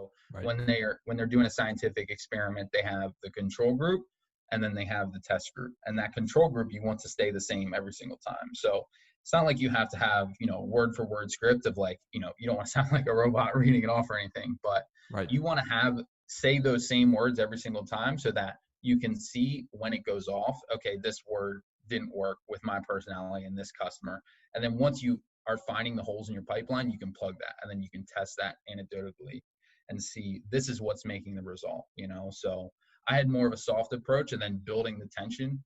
So Right. when they're doing a scientific experiment, they have the control group and then they have the test group. And that control group, you want to stay the same every single time. So it's not like you have to have, word for word script of like, you don't want to sound like a robot reading it off or anything, but Right. you want to say those same words every single time so that you can see when it goes off. Okay, this word didn't work with my personality and this customer. And then once you are finding the holes in your pipeline, you can plug that and then you can test that anecdotally and see this is what's making the result, So I had more of a soft approach and then building the tension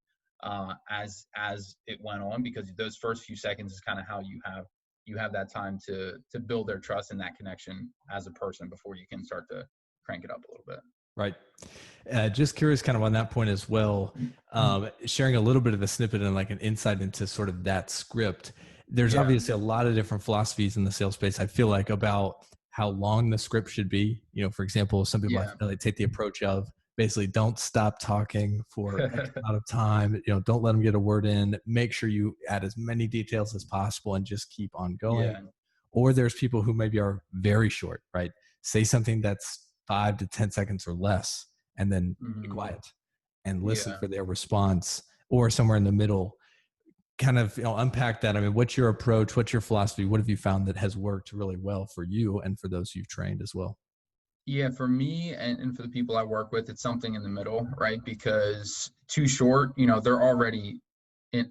as it went on, because those first few seconds is kind of how you have that time to build their trust and that connection as a person before you can start to crank it up a little bit. Right. Just curious kind of on that point as well, sharing a little bit of a snippet and like an insight into sort of that script. There's obviously a lot of different philosophies in the sales space, I feel like, about how long the script should be. For example, some people I feel like take the approach of basically don't stop talking for X amount of time. Don't let them get a word in. Make sure you add as many details as possible and just keep on going. Yeah. Or there's people who maybe are very short, right? Say something that's 5 to 10 seconds or less, and then be quiet and listen for their response, or somewhere in the middle. Kind of unpack that. I mean, what's your approach? What's your philosophy? What have you found that has worked really well for you and for those you've trained as well? Yeah, for me and for the people I work with, it's something in the middle, right? Because too short, they're already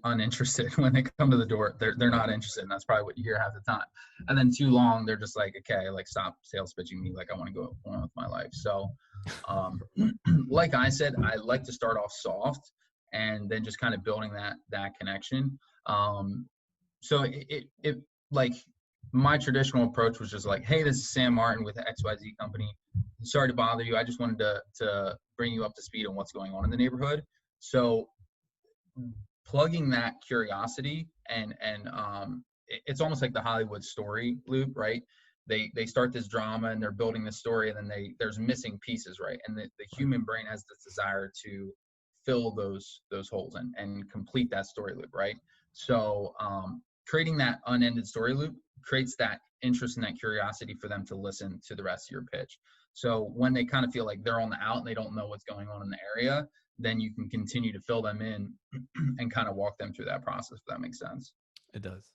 uninterested when they come to the door. They're not interested, and that's probably what you hear half the time. And then too long, they're just like, okay, like stop sales pitching me, like I want to go on with my life. So, like I said, I like to start off soft and then just kind of building that connection. So it like my traditional approach was just like, hey, this is Sam Martin with the XYZ company. Sorry to bother you. I just wanted to bring you up to speed on what's going on in the neighborhood. So plugging that curiosity and it's almost like the Hollywood story loop, right? They start this drama and they're building this story, and then there's missing pieces, right? And the human brain has this desire to fill those holes and complete that story loop, right? So creating that unended story loop creates that interest and that curiosity for them to listen to the rest of your pitch. So when they kind of feel like they're on the out and they don't know what's going on in the area, then you can continue to fill them in and kind of walk them through that process, if that makes sense. It does.